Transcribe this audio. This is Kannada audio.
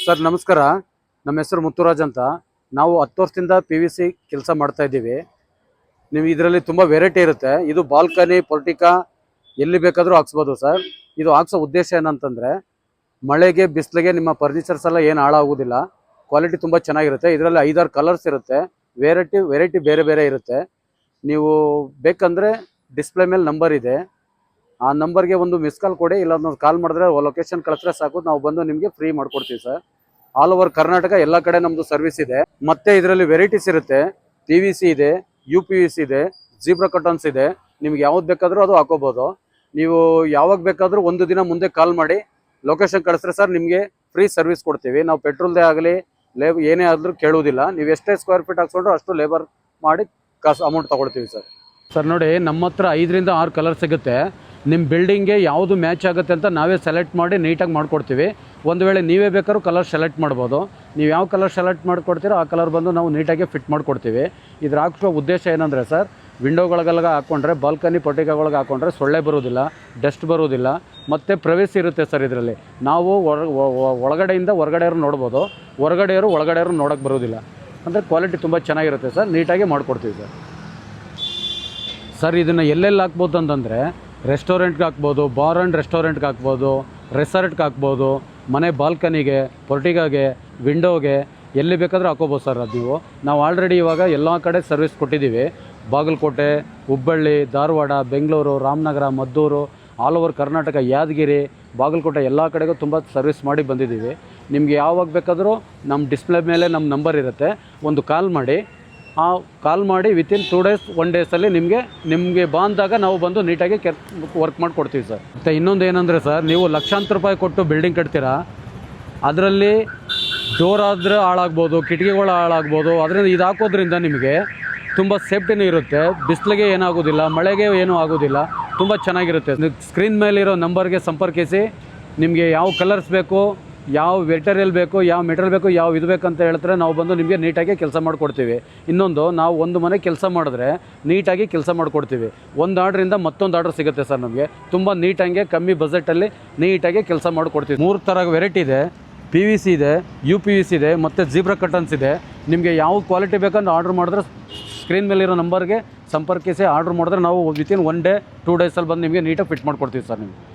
ಸರ್ ನಮಸ್ಕಾರ. ನಮ್ಮ ಹೆಸರು ಮುತ್ತುರಾಜ್ ಅಂತ. ನಾವು 10 ವರ್ಷದಿಂದ PVC ಕೆಲಸ ಮಾಡ್ತಾ ಇದ್ದೀವಿ. ನೀವು ಇದರಲ್ಲಿ ತುಂಬ ವೆರೈಟಿ ಇರುತ್ತೆ. ಇದು ಬಾಲ್ಕನಿ, ಪೊರ್ಟಿಕಾ ಎಲ್ಲಿ ಬೇಕಾದರೂ ಹಾಕ್ಸ್ಬೋದು ಸರ್. ಇದು ಹಾಕ್ಸೋ ಉದ್ದೇಶ ಏನಂತಂದರೆ ಮಳೆಗೆ ಬಿಸಿಲಿಗೆ ನಿಮ್ಮ ಫರ್ನಿಚರ್ಸ್ ಎಲ್ಲ ಏನು ಹಾಳಾಗೋದಿಲ್ಲ. ಕ್ವಾಲಿಟಿ ತುಂಬ ಚೆನ್ನಾಗಿರುತ್ತೆ. ಇದರಲ್ಲಿ 5-6 ಕಲರ್ಸ್ ಇರುತ್ತೆ. ವೆರೈಟಿ ಬೇರೆ ಬೇರೆ ಇರುತ್ತೆ. ನೀವು ಬೇಕಂದರೆ ಡಿಸ್ಪ್ಲೇ ಮೇಲೆ ನಂಬರ್ ಇದೆ, ಆ ನಂಬರ್ಗೆ ಒಂದು ಮಿಸ್ ಕಾಲ್ ಕೊಡಿ, ಇಲ್ಲ ಒಂದು ಕಾಲ್ ಮಾಡಿದ್ರೆ ಲೊಕೇಶನ್ ಕಳಿಸಿದ್ರೆ ಸಾಕು, ನಾವು ಬಂದು ನಿಮಗೆ ಫ್ರೀ ಮಾಡ್ಕೊಡ್ತೀವಿ ಸರ್. ಆಲ್ ಓವರ್ ಕರ್ನಾಟಕ ಎಲ್ಲ ಕಡೆ ನಮ್ಮದು ಸರ್ವಿಸ್ ಇದೆ. ಮತ್ತೆ ಇದರಲ್ಲಿ ವೆರೈಟೀಸ್ ಇರುತ್ತೆ. PVC ಇದೆ, UPVC ಇದೆ, ಜೀಬ್ರಾ ಕಟನ್ಸ್ ಇದೆ. ನಿಮ್ಗೆ ಯಾವ್ದು ಬೇಕಾದರೂ ಅದು ಹಾಕೋಬೋದು. ನೀವು ಯಾವಾಗ ಬೇಕಾದರೂ ಒಂದು ದಿನ ಮುಂದೆ ಕಾಲ್ ಮಾಡಿ ಲೊಕೇಶನ್ ಕಳಿಸಿದ್ರೆ ಸರ್ ನಿಮಗೆ ಫ್ರೀ ಸರ್ವಿಸ್ ಕೊಡ್ತೀವಿ. ನಾವು ಪೆಟ್ರೋಲ್ದೇ ಆಗಲಿ ಏನೇ ಆದರೂ ಕೇಳುವುದಿಲ್ಲ. ನೀವು ಎಷ್ಟೇ ಸ್ಕ್ವೇರ್ ಫೀಟ್ ಹಾಕ್ಸ್ಕೊಂಡ್ರು ಅಷ್ಟು ಲೇಬರ್ ಮಾಡಿ ಕಾಸು ಅಮೌಂಟ್ ತೊಗೊಳ್ತೀವಿ ಸರ್. ಸರ್ ನೋಡಿ, ನಮ್ಮ ಹತ್ರ 5ರಿಂದ 6 ಕಲರ್ ಸಿಗುತ್ತೆ. ನಿಮ್ಮ ಬಿಲ್ಡಿಂಗ್ಗೆ ಯಾವುದು ಮ್ಯಾಚ್ ಆಗುತ್ತೆ ಅಂತ ನಾವೇ ಸೆಲೆಕ್ಟ್ ಮಾಡಿ ನೀಟಾಗಿ ಮಾಡಿಕೊಡ್ತೀವಿ. ಒಂದು ವೇಳೆ ನೀವೇ ಬೇಕಾದ್ರೂ ಕಲರ್ ಸೆಲೆಕ್ಟ್ ಮಾಡ್ಬೋದು. ನೀವು ಯಾವ ಕಲರ್ ಸೆಲೆಕ್ಟ್ ಮಾಡಿಕೊಡ್ತೀರೋ ಆ ಕಲರ್ ಬಂದು ನಾವು ನೀಟಾಗಿ ಫಿಟ್ ಮಾಡಿಕೊಡ್ತೀವಿ. ಇದ್ರ ಹಾಕ್ಸೋ ಉದ್ದೇಶ ಏನಂದರೆ ಸರ್, ವಿಂಡೋಗಳಿಗೆಲ್ಲ ಹಾಕ್ಕೊಂಡ್ರೆ, ಬಾಲ್ಕನಿ ಪೊರ್ಟಿಕಾಗಳಿಗೆ ಹಾಕ್ಕೊಂಡ್ರೆ ಸೊಳ್ಳೆ ಬರೋದಿಲ್ಲ, ಡಸ್ಟ್ ಬರೋದಿಲ್ಲ, ಮತ್ತು ಪ್ರೈವಸಿ ಇರುತ್ತೆ ಸರ್. ಇದರಲ್ಲಿ ನಾವು ಒಳಗಡೆಯಿಂದ ಹೊರಗಡೆಯವರು ನೋಡ್ಬೋದು, ಹೊರಗಡೆಯವರು ಒಳಗಡೆಯವರು ನೋಡೋಕ್ಕೆ ಬರೋದಿಲ್ಲ. ಅಂದರೆ ಕ್ವಾಲಿಟಿ ತುಂಬ ಚೆನ್ನಾಗಿರುತ್ತೆ ಸರ್. ನೀಟಾಗಿ ಮಾಡಿಕೊಡ್ತೀವಿ ಸರ್. ಸರ್ ಇದನ್ನು ಎಲ್ಲೆಲ್ಲಿ ಹಾಕ್ಬೋದು ಅಂತಂದರೆ, ರೆಸ್ಟೋರೆಂಟ್ಗೆ ಹಾಕ್ಬೋದು, ಬಾರ್ ಆ್ಯಂಡ್ ರೆಸ್ಟೋರೆಂಟ್ಗೆ ಹಾಕ್ಬೋದು, ರೆಸಾರ್ಟ್ಗೆ ಹಾಕ್ಬೋದು, ಮನೆ ಬಾಲ್ಕನಿಗೆ, ಪೊರ್ಟಿಕಾಗೆ, ವಿಂಡೋಗೆ, ಎಲ್ಲಿ ಬೇಕಾದರೂ ಹಾಕೋಬೋದು ಸರ್. ಅದು ನಾವು ಆಲ್ರೆಡಿ ಇವಾಗ ಎಲ್ಲ ಕಡೆ ಸರ್ವಿಸ್ ಕೊಟ್ಟಿದ್ದೀವಿ. ಬಾಗಲಕೋಟೆ, ಹುಬ್ಬಳ್ಳಿ, ಧಾರವಾಡ, ಬೆಂಗಳೂರು, ರಾಮನಗರ, ಮದ್ದೂರು, ಆಲ್ ಓವರ್ ಕರ್ನಾಟಕ, ಯಾದಗಿರಿ, ಬಾಗಲಕೋಟೆ ಎಲ್ಲ ಕಡೆಗೂ ತುಂಬ ಸರ್ವಿಸ್ ಮಾಡಿ ಬಂದಿದ್ದೀವಿ. ನಿಮಗೆ ಯಾವಾಗ ಬೇಕಾದರೂ ನಮ್ಮ ಡಿಸ್ಪ್ಲೇ ಮೇಲೆ ನಮ್ಮ ನಂಬರ್ ಇರುತ್ತೆ, ಒಂದು ಕಾಲ್ ಮಾಡಿ. ಆ ಕಾಲ್ ಮಾಡಿ ವಿತಿನ್ 2 ಡೇಸ್ 1 ಡೇಸಲ್ಲಿ ನಿಮಗೆ ಬಂದಾಗ ನಾವು ಬಂದು ನೀಟಾಗಿ ವರ್ಕ್ ಮಾಡಿಕೊಡ್ತೀವಿ ಸರ್. ಮತ್ತು ಇನ್ನೊಂದು ಏನಂದರೆ ಸರ್, ನೀವು ಲಕ್ಷಾಂತರ ರೂಪಾಯಿ ಕೊಟ್ಟು ಬಿಲ್ಡಿಂಗ್ ಕಟ್ತೀರಾ, ಅದರಲ್ಲಿ ಡೋರ್ ಆದರೆ ಹಾಳಾಗ್ಬೋದು, ಕಿಟಕಿಗಳು ಹಾಳಾಗ್ಬೋದು. ಅದರಿಂದ ಇದು ಹಾಕೋದ್ರಿಂದ ನಿಮಗೆ ತುಂಬ ಸೇಫ್ಟಿನೂ ಇರುತ್ತೆ. ಬಿಸಿಲಿಗೆ ಏನಾಗೋದಿಲ್ಲ, ಮಳೆಗೆ ಏನೂ ಆಗೋದಿಲ್ಲ, ತುಂಬ ಚೆನ್ನಾಗಿರುತ್ತೆ. ಸ್ಕ್ರೀನ್ ಮೇಲಿರೋ ನಂಬರ್ಗೆ ಸಂಪರ್ಕಿಸಿ. ನಿಮಗೆ ಯಾವ ಕಲರ್ಸ್ ಬೇಕು, ಯಾವ ಮೆಟೀರಿಯಲ್ ಬೇಕು, ಯಾವ ಇದು ಬೇಕಂತ ಹೇಳ್ತಾರೆ, ನಾವು ಬಂದು ನಿಮಗೆ ನೀಟಾಗಿ ಕೆಲಸ ಮಾಡಿಕೊಡ್ತೀವಿ. ಇನ್ನೊಂದು, ನಾವು ಒಂದು ಮನೆ ಕೆಲಸ ಮಾಡಿದ್ರೆ ನೀಟಾಗಿ ಕೆಲಸ ಮಾಡಿಕೊಡ್ತೀವಿ. ಒಂದು ಆರ್ಡ್ರಿಂದ ಮತ್ತೊಂದು ಆರ್ಡ್ರ್ ಸಿಗುತ್ತೆ ಸರ್ ನಮಗೆ. ತುಂಬ ನೀಟಾಗಿ ಕಮ್ಮಿ ಬಜೆಟಲ್ಲಿ ನೀಟಾಗಿ ಕೆಲಸ ಮಾಡಿಕೊಡ್ತೀವಿ. 3 ಥರ ವೆರೈಟಿ ಇದೆ. PVC ಇದೆ, UPVC ಇದೆ, ಮತ್ತು ಜೀಬ್ರಾ ಕಟನ್ಸ್ ಇದೆ. ನಿಮಗೆ ಯಾವ ಕ್ವಾಲಿಟಿ ಬೇಕಂತ ಆರ್ಡ್ರ್ ಮಾಡಿದ್ರೆ ಸ್ಕ್ರೀನ್ ಮೇಲಿರೋ ನಂಬರ್ಗೆ ಸಂಪರ್ಕಿಸಿ ಆರ್ಡ್ರ್ ಮಾಡಿದ್ರೆ ನಾವು ವಿತಿನ್ 1 ಡೇ 2 ಡೇಸಲ್ಲಿ ಬಂದು ನಿಮಗೆ ನೀಟಾಗಿ ಫಿಟ್ ಮಾಡಿಕೊಡ್ತೀವಿ ಸರ್. ನಿಮಗೆ